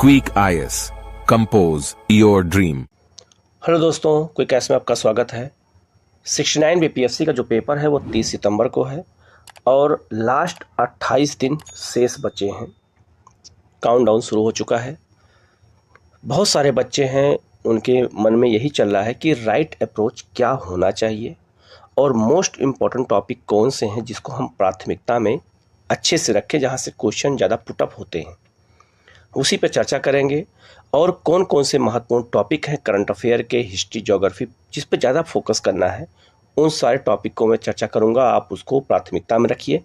Quick IAS compose your dream. Hello दोस्तों, quick IAS में आपका स्वागत है। 69 बीपीएससी का जो पेपर है वो 30 सितंबर को है और लास्ट 28 दिन शेष बचे हैं। काउंटडाउन शुरू हो चुका है। बहुत सारे बच्चे हैं, उनके मन में यही चल रहा है कि राइट अप्रोच क्या होना चाहिए और मोस्ट इम्पॉर्टेंट टॉपिक कौन से हैं जिसको हम प्राथमिकता में अच्छे से रखें, जहाँ से क्वेश्चन ज़्यादा पुटअप होते हैं, उसी पे चर्चा करेंगे। और कौन कौन से महत्वपूर्ण टॉपिक हैं करंट अफेयर के, हिस्ट्री, ज्योग्राफी, जिस पे ज़्यादा फोकस करना है, उन सारे टॉपिक को मैं चर्चा करूंगा। आप उसको प्राथमिकता में रखिए।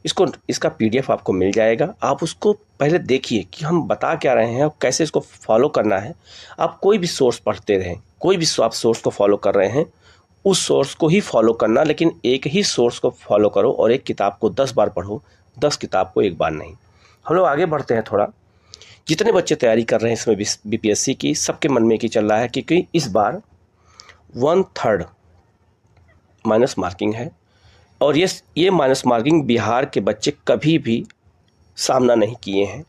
इसका पीडीएफ आपको मिल जाएगा। आप उसको पहले देखिए कि हम बता क्या रहे हैं और कैसे इसको फॉलो करना है। आप कोई भी सोर्स पढ़ते रहें, कोई भी आप सोर्स को फॉलो कर रहे हैं, उस सोर्स को ही फॉलो करना, लेकिन एक ही सोर्स को फॉलो करो और एक किताब को 10 बार पढ़ो, 10 किताब को एक बार नहीं। हम लोग आगे बढ़ते हैं थोड़ा। जितने बच्चे तैयारी कर रहे हैं इसमें बीपीएससी की, सबके मन में एक ही चल रहा है क्योंकि इस बार 1/3 माइनस मार्किंग है और ये माइनस मार्किंग बिहार के बच्चे कभी भी सामना नहीं किए हैं।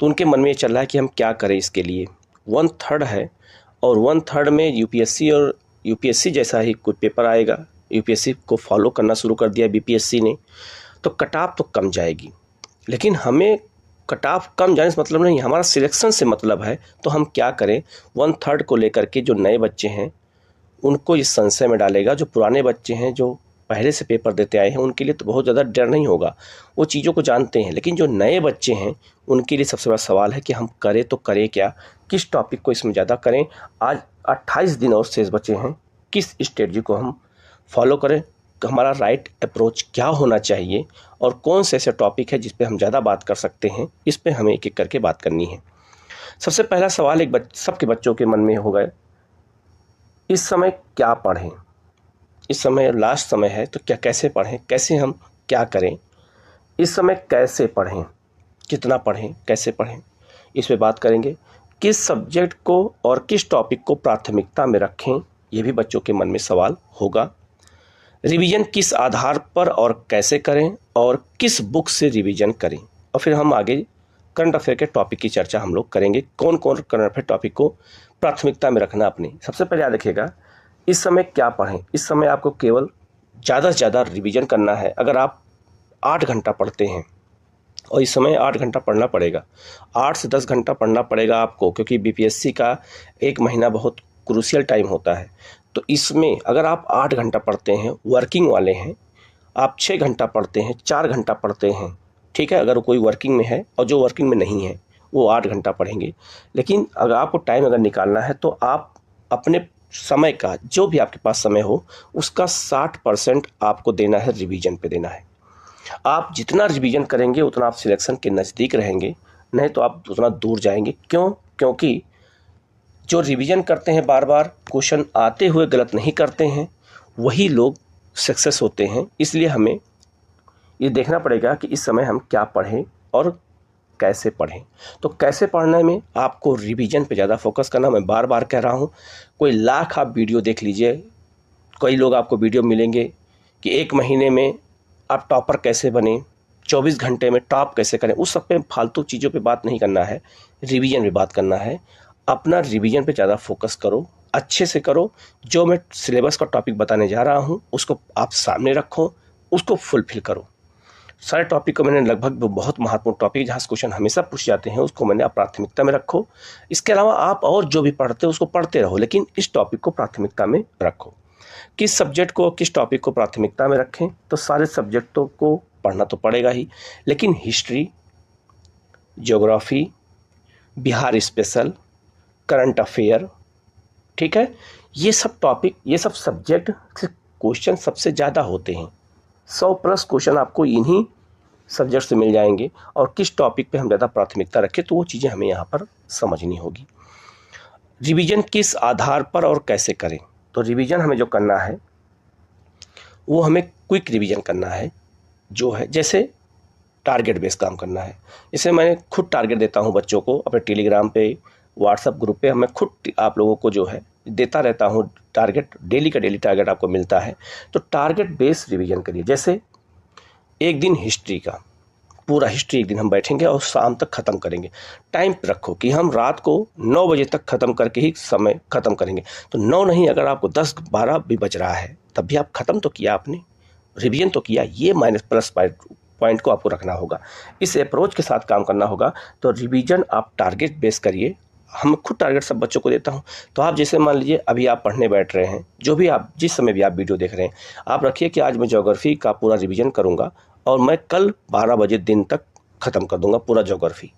तो उनके मन में ये चल रहा है कि हम क्या करें इसके लिए। 1/3 है और 1/3 में यूपीएससी और यूपीएससी जैसा ही कोई पेपर आएगा। यूपीएससी को फॉलो करना शुरू कर दिया बीपीएससी ने, तो कट ऑफ तो कम जाएगी, लेकिन हमें कट ऑफ कम जाने से मतलब नहीं, हमारा सिलेक्शन से मतलब है। तो हम क्या करें, 1/3 को लेकर के जो नए बच्चे हैं उनको इस संशय में डालेगा। जो पुराने बच्चे हैं, जो पहले से पेपर देते आए हैं, उनके लिए तो बहुत ज़्यादा डर नहीं होगा, वो चीज़ों को जानते हैं। लेकिन जो नए बच्चे हैं उनके लिए सबसे बड़ा सवाल है कि हम करें तो करें क्या, किस टॉपिक को इसमें ज़्यादा करें। आज 28 दिन और शेष बचे हैं, किस स्ट्रेटजी को हम फॉलो करें, हमारा राइट अप्रोच क्या होना चाहिए और कौन से ऐसे टॉपिक है जिस पे हम ज़्यादा बात कर सकते हैं। इस पे हमें एक एक करके बात करनी है। सबसे पहला सवाल सबके बच्चों के मन में होगा, इस समय क्या पढ़ें। इस समय लास्ट समय है तो कैसे पढ़ें, कैसे हम क्या करें। इस समय कैसे पढ़ें, कितना पढ़ें, कैसे पढ़ें, इस पे बात करेंगे। किस सब्जेक्ट को और किस टॉपिक को प्राथमिकता में रखें, ये भी बच्चों के मन में सवाल होगा। रिवीजन किस आधार पर और कैसे करें और किस बुक से रिवीजन करें। और फिर हम आगे करंट अफेयर के टॉपिक की चर्चा हम लोग करेंगे, कौन कौन करंट अफेयर टॉपिक को प्राथमिकता में रखना अपनी। सबसे पहले याद रखिएगा, इस समय क्या पढ़ें। इस समय आपको केवल ज़्यादा से ज़्यादा रिवीजन करना है। अगर आप 8 घंटा पढ़ते हैं और इस समय 8 घंटा पढ़ना पड़ेगा, 8 से 10 घंटा पढ़ना पड़ेगा आपको, क्योंकि बीपीएससी का 1 महीना बहुत क्रूशियल टाइम होता है। तो इसमें अगर आप 8 घंटा पढ़ते हैं, वर्किंग वाले हैं, आप 6 घंटा पढ़ते हैं, 4 घंटा पढ़ते हैं, ठीक है। अगर कोई वर्किंग में है और जो वर्किंग में नहीं है वो 8 घंटा पढ़ेंगे। लेकिन अगर आपको टाइम अगर निकालना है तो आप अपने समय का, जो भी आपके पास समय हो, उसका 60% आपको देना है, रिवीजन पे देना है। आप जितना रिवीजन करेंगे उतना आप सिलेक्शन के नज़दीक रहेंगे, नहीं तो आप उतना दूर जाएंगे। क्यों? क्योंकि जो रिवीजन करते हैं, बार बार क्वेश्चन आते हुए गलत नहीं करते हैं, वही लोग सक्सेस होते हैं। इसलिए हमें ये देखना पड़ेगा कि इस समय हम क्या पढ़ें और कैसे पढ़ें। तो कैसे पढ़ने में आपको रिवीजन पे ज़्यादा फोकस करना, मैं बार बार कह रहा हूँ। कोई लाख आप वीडियो देख लीजिए, कई लोग आपको वीडियो मिलेंगे कि 1 महीने में आप टॉपर कैसे बने, 24 घंटे में टॉप कैसे करें। उस सब पे फालतू चीज़ों पे बात नहीं करना है, रिवीजन पे बात करना है। अपना रिवीजन पे ज़्यादा फोकस करो, अच्छे से करो। जो मैं सिलेबस का टॉपिक बताने जा रहा हूँ उसको आप सामने रखो, उसको फुलफिल करो। सारे टॉपिक को मैंने लगभग बहुत महत्वपूर्ण टॉपिक जहाँ से क्वेश्चन हमेशा पूछ जाते हैं उसको मैंने प्राथमिकता में रखो। इसके अलावा आप और जो भी पढ़ते हो उसको पढ़ते रहो, लेकिन इस टॉपिक को प्राथमिकता में रखो। किस सब्जेक्ट को, किस टॉपिक को प्राथमिकता में रखें, तो सारे सब्जेक्टों को पढ़ना तो पड़ेगा ही, लेकिन history, geography, Bihar special, current affair, ठीक है, ये सब टॉपिक, ये सब सब्जेक्ट से क्वेश्चन सबसे ज़्यादा होते हैं। 100+ क्वेश्चन आपको इन्हीं सब्जेक्ट से मिल जाएंगे। और किस टॉपिक पे हम ज़्यादा प्राथमिकता रखें, तो वो चीज़ें हमें यहाँ पर समझनी होगी। रिवीजन किस आधार पर और कैसे करें। तो रिवीजन हमें जो करना है वो हमें क्विक रिवीजन करना है, जो है जैसे टारगेट बेस्ड काम करना है। इसे मैं खुद टारगेट देता हूँ बच्चों को अपने टेलीग्राम पे, व्हाट्सएप ग्रुप पे। मैं खुद आप लोगों को जो है देता रहता हूँ टारगेट, डेली का डेली टारगेट आपको मिलता है। तो टारगेट बेस्ड रिवीजन करिए। जैसे एक दिन हिस्ट्री का पूरा हिस्ट्री एक दिन हम बैठेंगे और शाम तक ख़त्म करेंगे। टाइम रखो कि हम रात को 9 बजे तक ख़त्म करके ही समय ख़त्म करेंगे। तो 9 नहीं, अगर आपको 10-12 भी बज रहा है तब भी आप ख़त्म तो किया, आपने रिवीजन तो किया। ये माइनस प्लस पॉइंट को आपको रखना होगा, इस अप्रोच के साथ काम करना होगा। तो रिवीजन आप टारगेट बेस करिए। हम खुद टारगेट सब बच्चों को देता हूँ। तो आप जैसे मान लीजिए अभी आप पढ़ने बैठ रहे हैं, जो भी आप जिस समय भी आप वीडियो देख रहे हैं, आप रखिए कि आज मैं ज्योग्राफी का पूरा रिवीजन करूँगा और मैं कल 12 बजे दिन तक ख़त्म कर दूंगा पूरा ज्योग्राफी।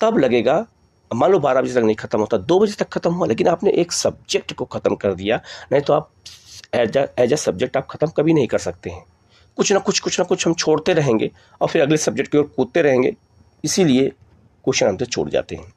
तब लगेगा, मान लो 12 बजे तक नहीं ख़त्म होता, 2 बजे तक ख़त्म हुआ, लेकिन आपने एक सब्जेक्ट को ख़त्म कर दिया। नहीं तो आप एज ए सब्जेक्ट आप ख़त्म कभी नहीं कर सकते हैं। कुछ ना कुछ हम छोड़ते रहेंगे और फिर अगले सब्जेक्ट की ओर कूदते रहेंगे, इसीलिए क्वेश्चन हमसे छूट जाते हैं।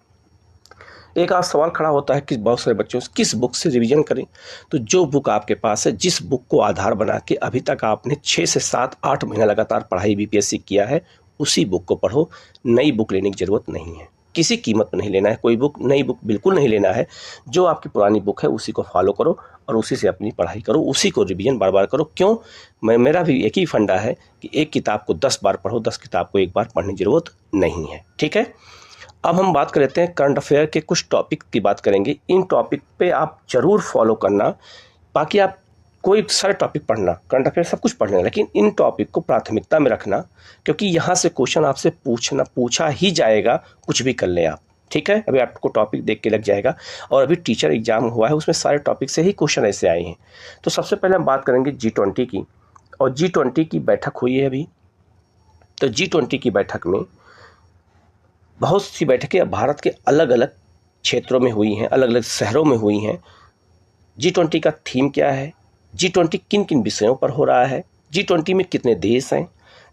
एक आज सवाल खड़ा होता है कि बहुत सारे बच्चों से किस बुक से रिवीजन करें। तो जो बुक आपके पास है, जिस बुक को आधार बना के अभी तक आपने 6 से 7-8 महीना लगातार पढ़ाई बीपीएससी किया है, उसी बुक को पढ़ो। नई बुक लेने की ज़रूरत नहीं है, किसी कीमत पर नहीं लेना है कोई बुक, नई बुक बिल्कुल नहीं लेना है। जो आपकी पुरानी बुक है उसी को फॉलो करो और उसी से अपनी पढ़ाई करो, उसी को रिवीजन बार बार करो। क्यों? मेरा भी एक ही फंडा है कि एक किताब को 10 बार पढ़ो, 10 किताब को एक बार पढ़ने की ज़रूरत नहीं है। ठीक है, अब हम बात कर लेते हैं करंट अफेयर के कुछ टॉपिक की बात करेंगे। इन टॉपिक पे आप ज़रूर फॉलो करना। बाकी आप कोई सारे टॉपिक पढ़ना, करंट अफेयर सब कुछ पढ़ना, लेकिन इन टॉपिक को प्राथमिकता में रखना, क्योंकि यहाँ से क्वेश्चन आपसे पूछा ही जाएगा, कुछ भी कर लें आप। ठीक है, अभी आपको टॉपिक देख के लग जाएगा। और अभी टीचर एग्जाम हुआ है, उसमें सारे टॉपिक से ही क्वेश्चन ऐसे आए हैं। तो सबसे पहले हम बात करेंगे G20 की, और G20 की बैठक हुई है अभी। तो G20 की बैठक में बहुत सी बैठकें भारत के अलग अलग क्षेत्रों में हुई हैं, अलग अलग शहरों में हुई हैं। G20 का थीम क्या है, G20 किन किन विषयों पर हो रहा है, G20 में कितने देश हैं,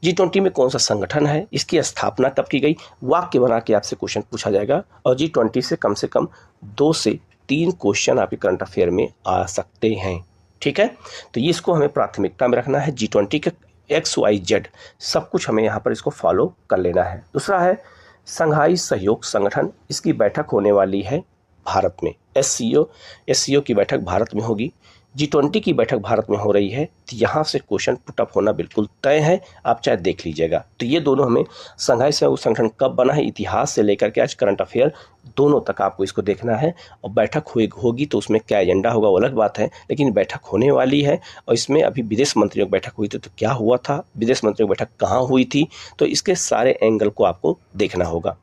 G20 में कौन सा संगठन है, इसकी स्थापना कब की गई, वाक्य बना के आपसे क्वेश्चन पूछा जाएगा। और G20 से कम 2 से 3 क्वेश्चन आपके करंट अफेयर में आ सकते हैं। ठीक है, तो ये इसको हमें प्राथमिकता में रखना है। G20 के XYZ सब कुछ हमें यहाँ पर इसको फॉलो कर लेना है। दूसरा है संघाई सहयोग संगठन, इसकी बैठक होने वाली है भारत में। SCO की बैठक भारत में होगी। G20 की बैठक भारत में हो रही है, तो यहाँ से क्वेश्चन पुटअप होना बिल्कुल तय है, आप चाहे देख लीजिएगा। तो ये दोनों हमें, संघाई सहयोग संगठन कब बना है, इतिहास से लेकर के आज करंट अफेयर दोनों तक आपको इसको देखना है। और बैठक होगी तो उसमें क्या एजेंडा होगा वो अलग बात है, लेकिन बैठक होने वाली है। और इसमें अभी विदेश मंत्रियों की बैठक हुई थी, तो क्या हुआ था, विदेश मंत्रियों की बैठक कहाँ हुई थी, तो इसके सारे एंगल को आपको देखना होगा।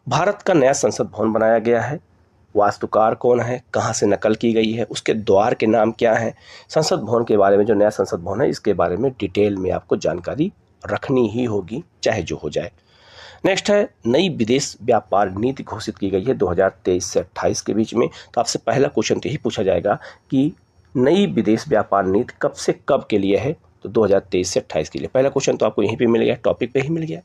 भारत का नया संसद भवन बनाया गया है, वास्तुकार कौन है, कहाँ से नकल की गई है, उसके द्वार के नाम क्या हैं। संसद भवन के बारे में, जो नया संसद भवन है, इसके बारे में डिटेल में आपको जानकारी रखनी ही होगी, चाहे जो हो जाए। नेक्स्ट है नई विदेश व्यापार नीति घोषित की गई है 2023 से 28 के बीच में। तो आपसे पहला क्वेश्चन तो यही पूछा जाएगा कि नई विदेश व्यापार नीति कब से कब के लिए है, तो 2023 से 28 के लिए। पहला क्वेश्चन तो आपको यहीं पे मिल गया, टॉपिक पे ही मिल गया।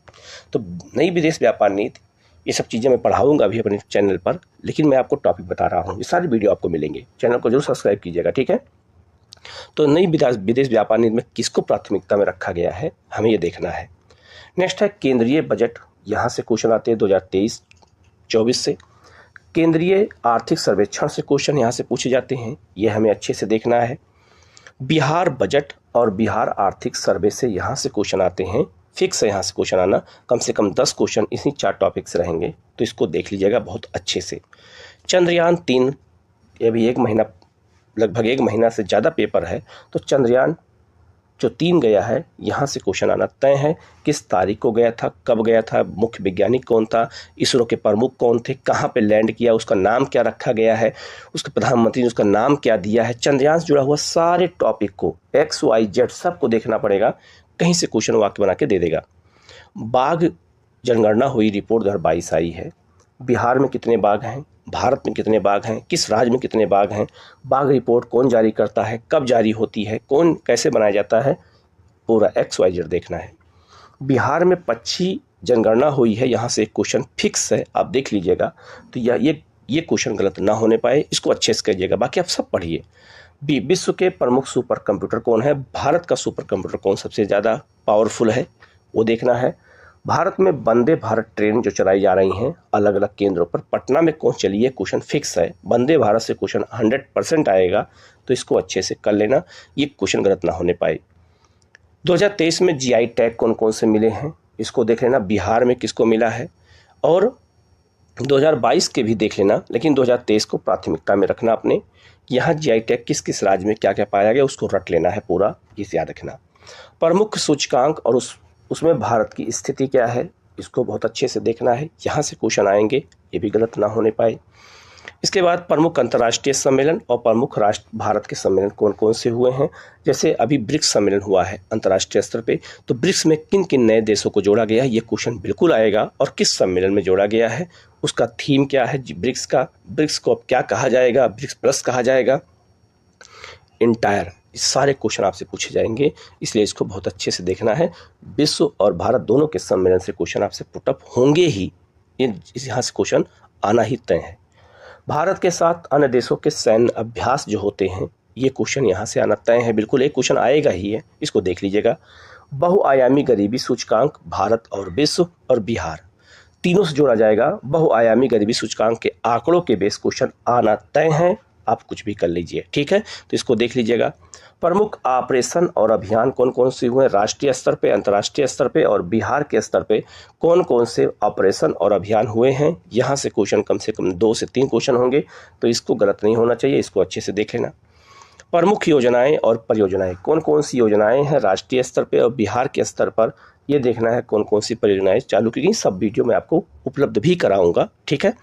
तो नई विदेश व्यापार नीति, ये सब चीज़ें मैं पढ़ाऊंगा अभी अपने चैनल पर, लेकिन मैं आपको टॉपिक बता रहा हूँ। ये सारी वीडियो आपको मिलेंगे, चैनल को जरूर सब्सक्राइब कीजिएगा। ठीक है, तो नई विदेश व्यापार नीति में किसको प्राथमिकता में रखा गया है, हमें ये देखना है। नेक्स्ट है केंद्रीय बजट, यहाँ से क्वेश्चन आते हैं 2023-24 से। केंद्रीय आर्थिक सर्वेक्षण से क्वेश्चन यहाँ से पूछे जाते हैं, ये हमें अच्छे से देखना है। बिहार बजट और बिहार आर्थिक सर्वे से यहाँ से क्वेश्चन आते हैं, फिक्स है यहाँ से क्वेश्चन आना। कम से कम 10 क्वेश्चन इसी 4 टॉपिक से रहेंगे, तो इसको देख लीजिएगा बहुत अच्छे से। चंद्रयान 3, ये भी लगभग 1 महीना से ज़्यादा पेपर है, तो चंद्रयान जो 3 गया है, यहाँ से क्वेश्चन आना तय है। किस तारीख को गया था, कब गया था, मुख्य वैज्ञानिक कौन था, इसरो के प्रमुख कौन थे, कहाँ पे लैंड किया, उसका नाम क्या रखा गया है, उसके प्रधानमंत्री ने उसका नाम क्या दिया है। चंद्रयान से जुड़ा हुआ सारे टॉपिक को XYZ सबको देखना पड़ेगा, कहीं से क्वेश्चन वाक्य बना के दे देगा। बाघ जनगणना हुई, रिपोर्ट 2022 आई है। बिहार में कितने बाघ हैं, भारत में कितने बाघ हैं, किस राज्य में कितने बाघ हैं, बाघ रिपोर्ट कौन जारी करता है, कब जारी होती है, कौन कैसे बनाया जाता है, पूरा XYZ देखना है। बिहार में पक्षी जनगणना हुई है, यहाँ से एक क्वेश्चन फिक्स है, आप देख लीजिएगा। तो ये क्वेश्चन गलत ना होने पाए, इसको अच्छे से करिएगा। बाकी आप सब पढ़िए। विश्व के प्रमुख सुपर कंप्यूटर कौन है, भारत का सुपर कंप्यूटर कौन सबसे ज़्यादा पावरफुल है, वो देखना है। भारत में वंदे भारत ट्रेन जो चलाई जा रही हैं अलग अलग केंद्रों पर, पटना में कौन चली है, क्वेश्चन फिक्स है। वंदे भारत से क्वेश्चन 100% आएगा, तो इसको अच्छे से कर लेना, ये क्वेश्चन गलत ना होने पाए। 2023 में GI टैग कौन कौन से मिले हैं, इसको देख लेना बिहार में किसको मिला है, और 2022 के भी देख लेना, लेकिन 2023 को प्राथमिकता में रखना अपने। यहाँ जीआई टैग किस किस राज्य में क्या क्या पाया गया उसको रट लेना है पूरा, इसे याद रखना। प्रमुख सूचकांक और उसमें भारत की स्थिति क्या है इसको बहुत अच्छे से देखना है, यहाँ से क्वेश्चन आएंगे, ये भी गलत ना होने पाए। इसके बाद प्रमुख अंतर्राष्ट्रीय सम्मेलन और प्रमुख राष्ट्र भारत के सम्मेलन कौन कौन से हुए हैं। जैसे अभी ब्रिक्स सम्मेलन हुआ है अंतर्राष्ट्रीय स्तर पे, तो ब्रिक्स में किन किन नए देशों को जोड़ा गया है ये क्वेश्चन बिल्कुल आएगा, और किस सम्मेलन में जोड़ा गया है, उसका थीम क्या है ब्रिक्स का, ब्रिक्स को अब क्या कहा जाएगा, ब्रिक्स प्लस कहा जाएगा, इंटायर, सारे क्वेश्चन आपसे पूछे जाएंगे, इसलिए इसको बहुत अच्छे से देखना है। विश्व और भारत दोनों के सम्मेलन से क्वेश्चन आपसे पुटअप होंगे ही, यहाँ से क्वेश्चन आना ही तय है। भारत के साथ अन्य देशों के सैन्य अभ्यास जो होते हैं ये क्वेश्चन यहाँ से आना तय है, बिल्कुल एक क्वेश्चन आएगा ही है, इसको देख लीजिएगा। बहुआयामी गरीबी सूचकांक, भारत और विश्व और बिहार तीनों से जोड़ा जाएगा। बहुआयामी गरीबी सूचकांक के आंकड़ों के बेस क्वेश्चन आना तय है, आप कुछ भी कर लीजिए, ठीक है, तो इसको देख लीजिएगा। प्रमुख ऑपरेशन और अभियान कौन कौन से हुए राष्ट्रीय स्तर पे, अंतर्राष्ट्रीय स्तर पे और बिहार के स्तर पे कौन कौन से ऑपरेशन और अभियान हुए हैं, यहाँ से क्वेश्चन कम से कम 2 से 3 क्वेश्चन होंगे, तो इसको गलत नहीं होना चाहिए, इसको अच्छे से देख लेना। प्रमुख योजनाएं और परियोजनाएं कौन कौन सी योजनाएं हैं राष्ट्रीय स्तर पे और बिहार के स्तर पर, ये देखना है कौन कौन सी परियोजनाएं चालू की गई, सब वीडियो मैं आपको उपलब्ध भी कराऊंगा, ठीक है।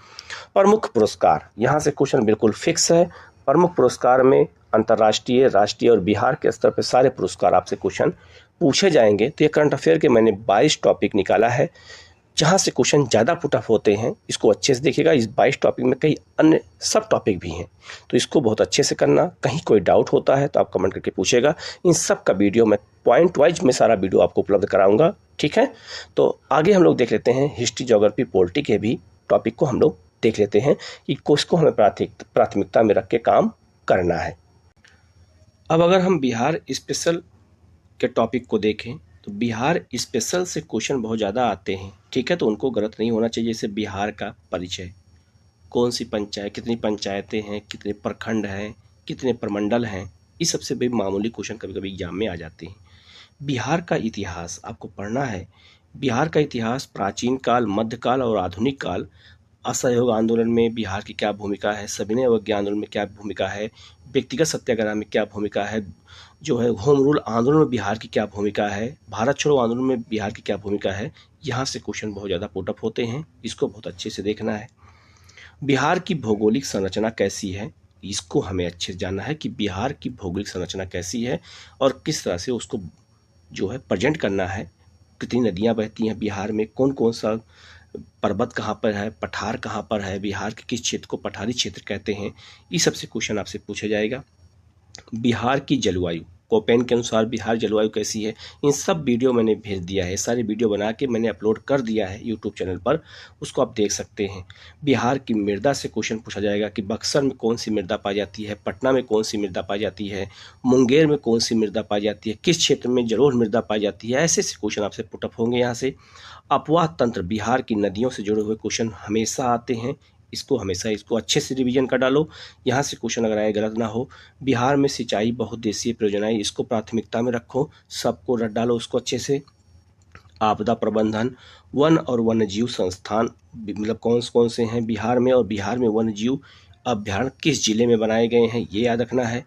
प्रमुख पुरस्कार, यहाँ से क्वेश्चन बिल्कुल फिक्स है। प्रमुख पुरस्कार में अंतर्राष्ट्रीय, राष्ट्रीय और बिहार के स्तर पर सारे पुरस्कार आपसे क्वेश्चन पूछे जाएंगे। तो ये करंट अफेयर के मैंने 22 टॉपिक निकाला है जहाँ से क्वेश्चन ज़्यादा पुटअप होते हैं, इसको अच्छे से देखिएगा। इस 22 टॉपिक में कई अन्य सब टॉपिक भी हैं, तो इसको बहुत अच्छे से करना। कहीं कोई डाउट होता है तो आप कमेंट करके पूछेगा, इन सब का वीडियो मैं पॉइंट वाइज में सारा वीडियो आपको उपलब्ध कराऊंगा, ठीक है। तो आगे हम लोग देख लेते हैं हिस्ट्री, ज्योग्राफी, पॉलिटी के भी टॉपिक को हम लोग देख लेते हैं कि किसको हमें प्राथमिकता में रख के काम करना है। अब अगर हम बिहार स्पेशल के टॉपिक को देखें तो बिहार स्पेशल से क्वेश्चन बहुत ज़्यादा आते हैं, ठीक है, तो उनको गलत नहीं होना चाहिए। जैसे बिहार का परिचय, कौन सी पंचायत, कितनी पंचायतें हैं, कितने प्रखंड हैं, कितने प्रमंडल हैं, इस सबसे भी मामूली क्वेश्चन कभी कभी एग्जाम में आ जाते हैं। बिहार का इतिहास आपको पढ़ना है। बिहार का इतिहास प्राचीन काल, मध्यकाल और आधुनिक काल, असहयोग आंदोलन में बिहार की क्या भूमिका है, सविनय अवज्ञा आंदोलन में क्या भूमिका है, व्यक्तिगत सत्याग्रह में क्या भूमिका है, जो है होम रूल आंदोलन में बिहार की क्या भूमिका है, भारत छोड़ो आंदोलन में बिहार की क्या भूमिका है, यहाँ से क्वेश्चन बहुत ज़्यादा पुटअप होते हैं, इसको बहुत अच्छे से देखना है। बिहार की भौगोलिक संरचना कैसी है, इसको हमें अच्छे से जानना है कि बिहार की भौगोलिक संरचना कैसी है और किस तरह से उसको जो है प्रेजेंट करना है। कितनी नदियाँ बहती हैं बिहार में, कौन कौन सा पर्वत कहाँ पर है, पठार कहाँ पर है, बिहार के किस क्षेत्र को पठारी क्षेत्र कहते हैं, इस सबसे क्वेश्चन आपसे पूछा जाएगा। बिहार की जलवायु, कोपेन के अनुसार बिहार जलवायु कैसी है, इन सब वीडियो मैंने भेज दिया है, सारे वीडियो बना के मैंने अपलोड कर दिया है यूट्यूब चैनल पर, उसको आप देख सकते हैं। बिहार की मृदा से क्वेश्चन पूछा जाएगा कि बक्सर में कौन सी मृदा पाई जाती है, पटना में कौन सी मृदा पाई जाती है, मुंगेर में कौन सी मृदा पाई जाती है, किस क्षेत्र में जलोढ़ मृदा पाई जाती है, ऐसे क्वेश्चन आपसे पुटअप होंगे यहाँ से। अपवाह तंत्र, बिहार की नदियों से जुड़े हुए क्वेश्चन हमेशा आते हैं, इसको अच्छे से रिवीजन कर डालो, यहाँ से क्वेश्चन अगर आए गलत ना हो। बिहार में सिंचाई बहुउद्देशीय परियोजनाएं, इसको प्राथमिकता में रखो, सबको रट डालो उसको अच्छे से। आपदा प्रबंधन, वन और वन्यजीव संस्थान, मतलब कौन कौन से हैं बिहार में, और बिहार में वन्यजीव अभ्यारण्य किस जिले में बनाए गए हैं, ये याद रखना है।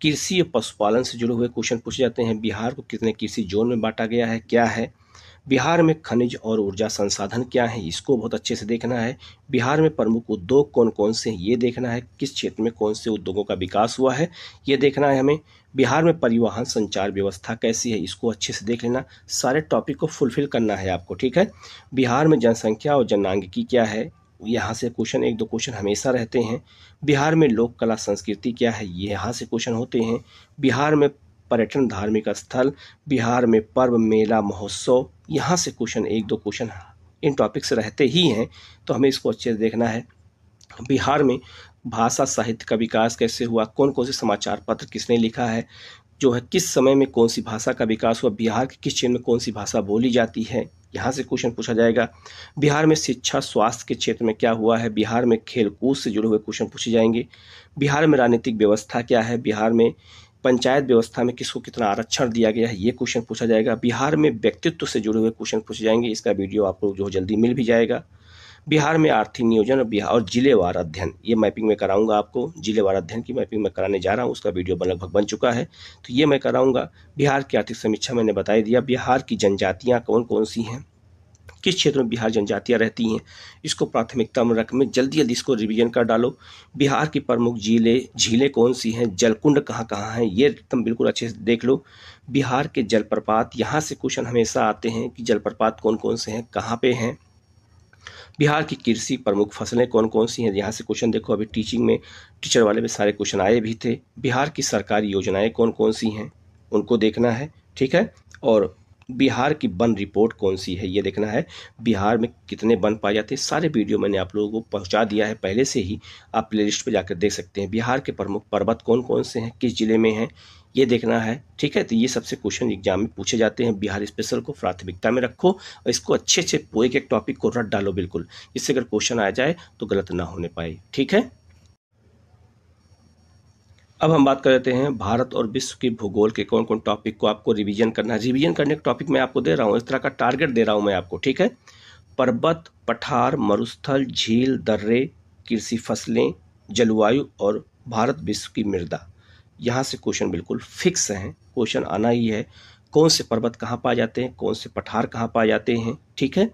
कृषि और पशुपालन से जुड़े हुए क्वेश्चन पूछे जाते हैं, बिहार को कितने कृषि जोन में बांटा गया है, क्या है। बिहार में खनिज और ऊर्जा संसाधन क्या है, इसको बहुत अच्छे से देखना है। बिहार में प्रमुख उद्योग कौन कौन से हैं, ये देखना है। किस क्षेत्र में कौन से उद्योगों का विकास हुआ है, ये देखना है हमें। बिहार में परिवहन संचार व्यवस्था कैसी है, इसको अच्छे से देख लेना। सारे टॉपिक को फुलफिल करना है आपको, ठीक है। बिहार में जनसंख्या और जनांगिकी क्या है, यहाँ से क्वेश्चन 1-2 क्वेश्चन हमेशा रहते हैं। बिहार में लोक कला संस्कृति क्या है, ये यहाँ से क्वेश्चन होते हैं। बिहार में पर्यटन धार्मिक स्थल, बिहार में पर्व मेला महोत्सव, यहाँ से क्वेश्चन 1-2 क्वेश्चन इन टॉपिक से रहते ही हैं, तो हमें इसको अच्छे से देखना है। बिहार में भाषा साहित्य का विकास कैसे हुआ, कौन कौन से समाचार पत्र किसने लिखा है, जो है किस समय में कौन सी भाषा का विकास हुआ, बिहार के किस क्षेत्र में कौन सी भाषा बोली जाती है, यहाँ से क्वेश्चन पूछा जाएगा। बिहार में शिक्षा स्वास्थ्य के क्षेत्र में क्या हुआ है, बिहार में खेल कूद से जुड़े हुए क्वेश्चन पूछे जाएंगे। बिहार में राजनीतिक व्यवस्था क्या है, बिहार में पंचायत व्यवस्था में किसको कितना आरक्षण दिया गया है, ये क्वेश्चन पूछा जाएगा। बिहार में व्यक्तित्व से जुड़े हुए क्वेश्चन पूछे जाएंगे, इसका वीडियो आपको जो जल्दी मिल भी जाएगा। बिहार में आर्थिक नियोजन और बिहार और जिलेवार अध्ययन, ये मैपिंग में कराऊंगा आपको। जिलेवार अध्ययन की मैपिंग में कराने जा रहा हूँ, उसका वीडियो लगभग बन चुका है, तो ये मैं कराऊंगा। बिहार की आर्थिक समीक्षा मैंने बता दिया। बिहार की जनजातियाँ कौन कौन सी हैं, किस क्षेत्र में बिहार जनजातियाँ रहती हैं, इसको प्राथमिकता में रख में जल्दी जल्दी इसको रिवीजन कर डालो। बिहार की प्रमुख झीलें कौन सी हैं, जलकुंड कहाँ कहाँ हैं, ये एकदम बिल्कुल अच्छे से देख लो। बिहार के जलप्रपात, यहाँ से क्वेश्चन हमेशा आते हैं कि जलप्रपात कौन कौन से हैं, कहाँ पे हैं। बिहार की कृषि प्रमुख फसलें कौन कौन सी हैं, यहाँ से क्वेश्चन देखो, अभी टीचिंग में टीचर वाले में सारे क्वेश्चन आए भी थे। बिहार की सरकारी योजनाएं कौन कौन सी हैं, उनको देखना है, ठीक है। और बिहार की वन रिपोर्ट कौन सी है, ये देखना है। बिहार में कितने वन पाए जाते हैं, सारे वीडियो मैंने आप लोगों को पहुंचा दिया है पहले से ही, आप प्लेलिस्ट पे जाकर देख सकते हैं। बिहार के प्रमुख पर्वत कौन कौन से हैं, किस जिले में हैं, ये देखना है, ठीक है। तो ये सबसे क्वेश्चन एग्जाम में पूछे जाते हैं। बिहार स्पेशल को प्राथमिकता में रखो और इसको अच्छे से पूरे एक टॉपिक को रट डालो बिल्कुल, इससे अगर क्वेश्चन आ जाए तो गलत ना होने पाए, ठीक है। अब हम बात कर लेते हैं भारत और विश्व की भूगोल के कौन कौन टॉपिक को आपको रिवीजन करना है। रिवीजन करने का टॉपिक मैं आपको दे रहा हूँ, इस तरह का टारगेट दे रहा हूँ मैं आपको, ठीक है। पर्वत, पठार, मरुस्थल, झील, दर्रे, कृषि फसलें, जलवायु और भारत विश्व की मृदा, यहाँ से क्वेश्चन बिल्कुल फिक्स हैं, क्वेश्चन आना ही है। कौन से पर्वत कहाँ पाए जाते हैं, कौन से पठार कहाँ पाए जाते हैं, ठीक है।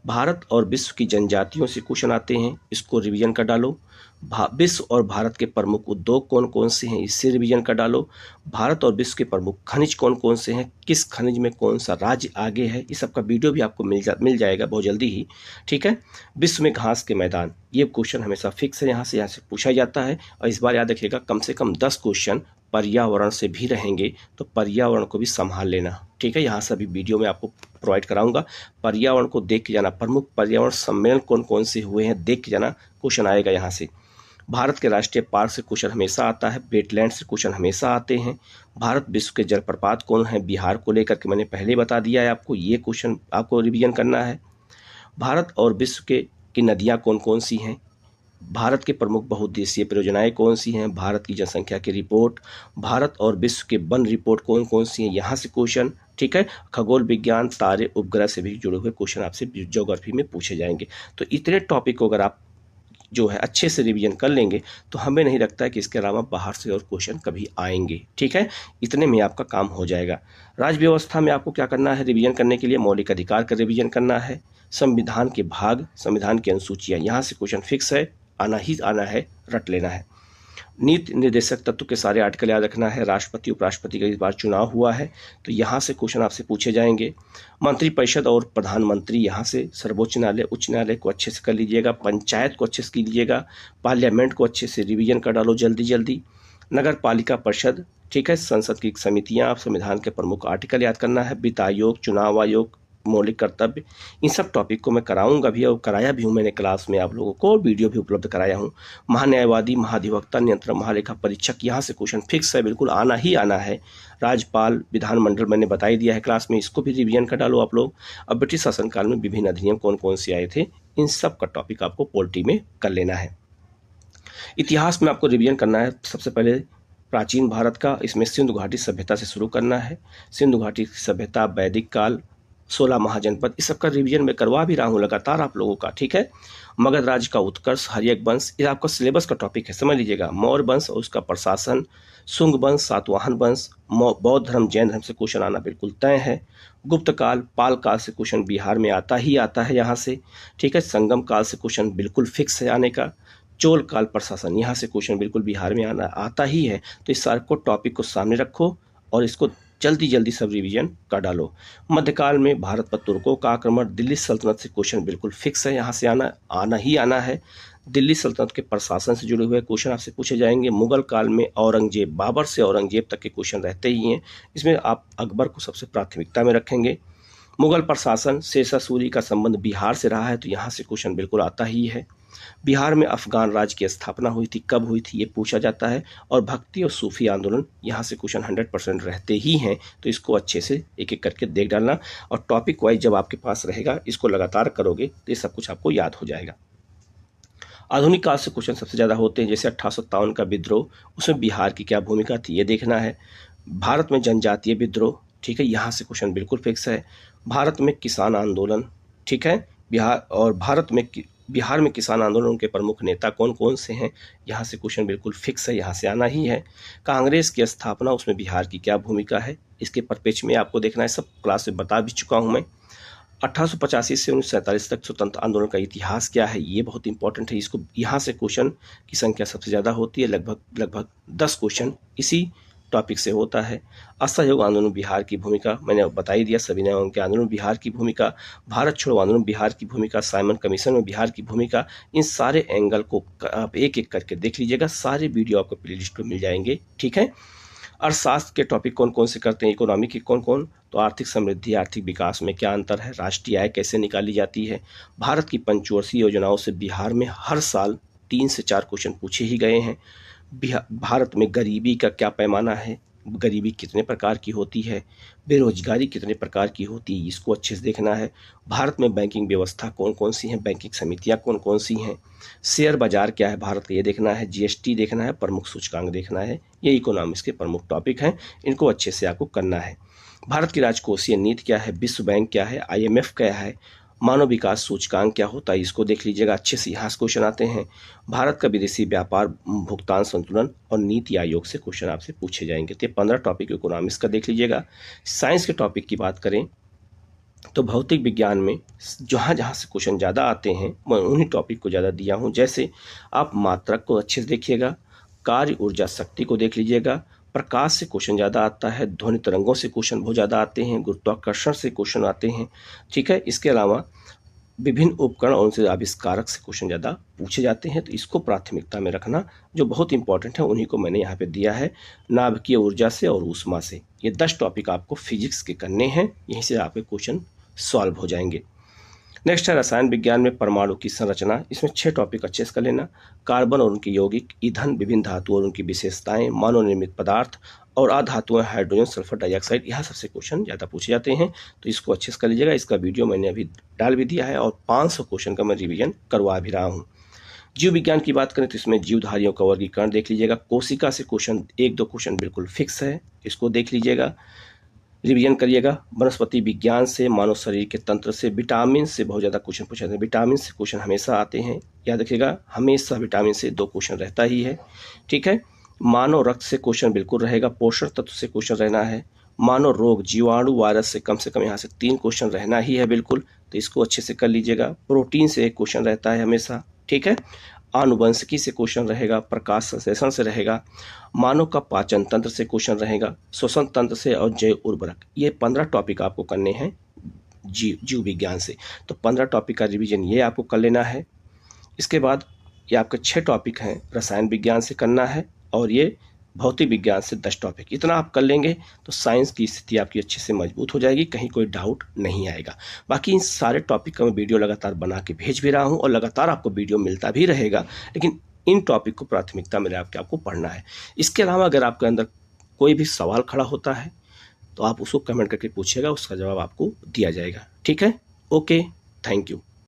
भारत और विश्व की जनजातियों से क्वेश्चन आते हैं, इसको रिवीजन कर डालो। विश्व और भारत के प्रमुख उद्योग कौन कौन से हैं, इससे रिवीजन कर डालो। भारत और विश्व के प्रमुख खनिज कौन कौन से हैं, किस खनिज में कौन सा राज्य आगे है, इस सब का वीडियो भी आपको मिल जाएगा बहुत जल्दी ही, ठीक है। विश्व में घास के मैदान, ये क्वेश्चन हमेशा फिक्स है, यहाँ से पूछा जाता है। और इस बार याद रखिएगा कम से कम 10 क्वेश्चन पर्यावरण से भी रहेंगे, तो पर्यावरण को भी संभाल लेना, ठीक है। यहाँ से भी वीडियो में आपको प्रोवाइड कराऊंगा, पर्यावरण को देख के जाना। प्रमुख पर्यावरण सम्मेलन कौन कौन से हुए हैं, देख के जाना, क्वेश्चन आएगा यहाँ से। भारत के राष्ट्रीय पार्क से क्वेश्चन हमेशा आता है, वेटलैंड से क्वेश्चन हमेशा आते हैं। भारत विश्व के जलप्रपात कौन है, बिहार को लेकर के मैंने पहले बता दिया है आपको, ये क्वेश्चन आपको रिवीजन करना है। भारत और विश्व की नदियाँ कौन कौन सी हैं, भारत के प्रमुख बहुउद्देशीय परियोजनाएं कौन सी हैं, भारत की जनसंख्या की रिपोर्ट, भारत और विश्व के वन रिपोर्ट कौन कौन सी हैं, यहाँ से क्वेश्चन, ठीक है। खगोल विज्ञान, तारे, उपग्रह से भी जुड़े हुए क्वेश्चन आपसे ज्योग्राफी में पूछे जाएंगे। तो इतने टॉपिक को अगर आप जो है अच्छे से रिवीजन कर लेंगे तो हमें नहीं लगता है कि इसके अलावा बाहर से और क्वेश्चन कभी आएंगे, ठीक है। इतने में आपका काम हो जाएगा। राज्य व्यवस्था में आपको क्या करना है रिवीजन करने के लिए, मौलिक अधिकार का रिवीजन करना है। संविधान के भाग, संविधान की अनुसूचियाँ, यहाँ से क्वेश्चन फिक्स है, आना ही आना है, रट लेना है। नीति निर्देशक तत्व के सारे आर्टिकल याद रखना है। राष्ट्रपति उपराष्ट्रपति का इस बार चुनाव हुआ है, तो यहाँ से क्वेश्चन आपसे पूछे जाएंगे। मंत्रिपरिषद और प्रधानमंत्री, यहाँ से सर्वोच्च न्यायालय, उच्च न्यायालय को अच्छे से कर लीजिएगा। पंचायत को अच्छे से कीजिएगा। पार्लियामेंट को अच्छे से रिवीजन कर डालो जल्दी जल्दी। नगर पालिका परिषद, ठीक है, संसद की संमितियाँ, संविधान के प्रमुख आर्टिकल याद करना है। वित्त आयोग, चुनाव आयोग, मौलिक कर्तव्य, इन सब टॉपिक को मैं कराऊंगा भी और कराया भी हूँ मैंने क्लास में आप लोगों को, वीडियो भी उपलब्ध कराया हूँ। महान्यायवादी, महाधिवक्ता, नियंत्रक, महालेखा परीक्षक, यहाँ से क्वेश्चन फिक्स है, बिल्कुल आना ही आना है। राज्यपाल, विधानमंडल मैंने बता ही दिया है क्लास में, इसको भी रिवीजन कर डालो आप लोग। अब ब्रिटिश शासनकाल में विभिन्न अधिनियम कौन कौन से आए थे, इन सब का टॉपिक आपको पॉलिटी में कर लेना है। इतिहास में आपको रिवीजन करना है सबसे पहले प्राचीन भारत का, इसमें सिंधु घाटी सभ्यता से शुरू करना है। सिंधु घाटी सभ्यता, वैदिक काल, 16 महाजनपद, इस सब का रिवीजन मैं करवा भी रहा हूँ लगातार आप लोगों का, ठीक है। मगध राज्य का उत्कर्ष, हर्यक वंश, ये आपका सिलेबस का टॉपिक है, समझ लीजिएगा। मौर्य वंश और उसका प्रशासन, शुंग वंश, सातवाहन वंश, बौद्ध धर्म, जैन धर्म से क्वेश्चन आना बिल्कुल तय है। गुप्त काल, पाल काल से क्वेश्चन बिहार में आता ही आता है यहाँ से, ठीक है। संगम काल से क्वेश्चन बिल्कुल फिक्स है आने का। चोल काल प्रशासन, यहाँ से क्वेश्चन बिल्कुल बिहार में आना आता ही है। तो इस सारे को टॉपिक को सामने रखो और इसको जल्दी जल्दी सब रिवीजन कर डालो। मध्यकाल में भारत पर तुर्कों का आक्रमण, दिल्ली सल्तनत से क्वेश्चन बिल्कुल फिक्स है, यहाँ से आना ही आना है। दिल्ली सल्तनत के प्रशासन से जुड़े हुए क्वेश्चन आपसे पूछे जाएंगे। मुगल काल में औरंगजेब, बाबर से औरंगजेब तक के क्वेश्चन रहते ही हैं, इसमें आप अकबर को सबसे प्राथमिकता में रखेंगे। मुगल प्रशासन, शेषा सूरी का संबंध बिहार से रहा है, तो यहाँ से क्वेश्चन बिल्कुल आता ही है। बिहार में अफगान राज्य की स्थापना हुई थी, कब हुई थी, ये पूछा जाता है। और भक्ति और सूफी आंदोलन, यहाँ से क्वेश्चन 100% रहते ही हैं, तो इसको अच्छे से एक एक करके देख डालना। और टॉपिक वाइज जब आपके पास रहेगा, इसको लगातार करोगे तो ये सब कुछ आपको याद हो जाएगा। आधुनिक काल से क्वेश्चन सबसे ज़्यादा होते हैं, जैसे 1857 का विद्रोह, उसमें बिहार की क्या भूमिका थी ये देखना है। भारत में जनजातीय विद्रोह, ठीक है, यहाँ से क्वेश्चन बिल्कुल फिक्स है। भारत में किसान आंदोलन, ठीक है, बिहार में किसान आंदोलन के प्रमुख नेता कौन कौन से हैं, यहाँ से क्वेश्चन बिल्कुल फिक्स है, यहाँ से आना ही है। कांग्रेस की स्थापना, उसमें बिहार की क्या भूमिका है, इसके परिप्रेक्ष्य में आपको देखना है, सब क्लास में बता भी चुका हूँ मैं। 1885 से 1947 तक स्वतंत्र आंदोलन का इतिहास क्या है, ये बहुत इंपॉर्टेंट है। इसको यहाँ से क्वेश्चन की संख्या सबसे ज़्यादा होती है, लगभग 10 क्वेश्चन इसी टॉपिक से होता है। असहयोग आंदोलन बिहार की भूमिका मैंने बता ही दिया, सविनय उनके आंदोलन बिहार की भूमिका, भारत छोड़ो आंदोलन बिहार की भूमिका, साइमन कमीशन में बिहार की भूमिका, इन सारे एंगल को आप एक एक करके देख लीजिएगा, सारे वीडियो आपको प्लेलिस्ट में मिल जाएंगे, ठीक है। अर्थशास्त्र के टॉपिक कौन कौन से करते हैं, इकोनॉमी के कौन कौन, तो आर्थिक समृद्धि, आर्थिक विकास में क्या अंतर है, राष्ट्रीय आय कैसे निकाली जाती है, भारत की पंचवर्षीय योजनाओं से बिहार में हर साल 3 से 4 क्वेश्चन पूछे ही गए हैं। भारत में गरीबी का क्या पैमाना है, गरीबी कितने प्रकार की होती है, बेरोजगारी कितने प्रकार की होती है, इसको अच्छे से देखना है। भारत में बैंकिंग व्यवस्था कौन कौन सी हैं, बैंकिंग समितियां कौन कौन सी हैं, शेयर बाजार क्या है भारत का, ये देखना है, जीएसटी देखना है, प्रमुख सूचकांक देखना है। ये इकोनॉमिक्स के प्रमुख टॉपिक हैं, इनको अच्छे से आपको करना है। भारत की राजकोषीय नीति क्या है, विश्व बैंक क्या है, IMF क्या है, मानव विकास सूचकांक क्या होता है, इसको देख लीजिएगा अच्छे से, यहाँ से क्वेश्चन आते हैं। भारत का विदेशी व्यापार भुगतान संतुलन और नीति आयोग से क्वेश्चन आपसे पूछे जाएंगे। तो 15 टॉपिक इकोनॉमिक्स का देख लीजिएगा। साइंस के टॉपिक की बात करें तो भौतिक विज्ञान में जहाँ जहाँ से क्वेश्चन ज़्यादा आते हैं मैं उन्हीं टॉपिक को ज़्यादा दिया हूँ। जैसे आप मात्रक को अच्छे से देखिएगा, कार्य ऊर्जा शक्ति को देख लीजिएगा, प्रकाश से क्वेश्चन ज़्यादा आता है, ध्वनि तरंगों से क्वेश्चन बहुत ज़्यादा आते हैं, गुरुत्वाकर्षण से क्वेश्चन आते हैं, ठीक है। इसके अलावा विभिन्न उपकरण और उनसे आविष्कारक से क्वेश्चन ज़्यादा पूछे जाते हैं, तो इसको प्राथमिकता में रखना, जो बहुत इंपॉर्टेंट है उन्हीं को मैंने यहाँ पे दिया है। नाभिकीय ऊर्जा से और ऊष्मा से, ये 10 टॉपिक आपको फिजिक्स के करने हैं, यहीं से आपके क्वेश्चन सॉल्व हो जाएंगे। नेक्स्ट है रसायन विज्ञान में परमाणु की संरचना, इसमें 6 टॉपिक अच्छे से कर लेना। कार्बन और उनके यौगिक, ईंधन, विभिन्न धातु और उनकी विशेषताएं, मानव निर्मित पदार्थ और अधातुएं, हाइड्रोजन, सल्फर डाइऑक्साइड, यहाँ सबसे क्वेश्चन ज़्यादा पूछे जाते हैं, तो इसको अच्छे से कर लीजिएगा। इसका वीडियो मैंने अभी डाल भी दिया है और 500 क्वेश्चन का मैं रिवीजन करवा भी रहा हूँ। जीव विज्ञान की बात करें तो इसमें जीवधारियों का वर्गीकरण देख लीजिएगा, कोशिका से क्वेश्चन 1-2 क्वेश्चन बिल्कुल फिक्स है, इसको देख लीजिएगा, रिवीजन करिएगा। वनस्पति विज्ञान से, मानव शरीर के तंत्र से, विटामिन से बहुत ज़्यादा क्वेश्चन पूछे जाते हैं, विटामिन से क्वेश्चन हमेशा आते हैं, याद रखिएगा, हमेशा विटामिन से 2 क्वेश्चन रहता ही है, ठीक है। मानव रक्त से क्वेश्चन बिल्कुल रहेगा, पोषण तत्व से क्वेश्चन रहना है, मानव रोग, जीवाणु, वायरस से कम यहाँ से 3 क्वेश्चन रहना ही है बिल्कुल, तो इसको अच्छे से कर लीजिएगा। प्रोटीन से 1 क्वेश्चन रहता है हमेशा, ठीक है। आनुवंशिकी से क्वेश्चन रहेगा, प्रकाश संश्लेषण से रहेगा, मानव का पाचन तंत्र से क्वेश्चन रहेगा, श्वसन तंत्र से और जैव उर्वरक, ये 15 टॉपिक आपको करने हैं जीव विज्ञान से। तो 15 टॉपिक का रिवीजन ये आपको कर लेना है। इसके बाद ये आपके 6 टॉपिक हैं रसायन विज्ञान से करना है, और ये भौतिक विज्ञान से 10 टॉपिक, इतना आप कर लेंगे तो साइंस की स्थिति आपकी अच्छे से मजबूत हो जाएगी, कहीं कोई डाउट नहीं आएगा। बाकी इन सारे टॉपिक का मैं वीडियो लगातार बना के भेज भी रहा हूँ और लगातार आपको वीडियो मिलता भी रहेगा, लेकिन इन टॉपिक को प्राथमिकता में आपको पढ़ना है। इसके अलावा अगर आपके अंदर कोई भी सवाल खड़ा होता है तो आप उसको कमेंट करके पूछिएगा, उसका जवाब आपको दिया जाएगा, ठीक है। Okay, thank you.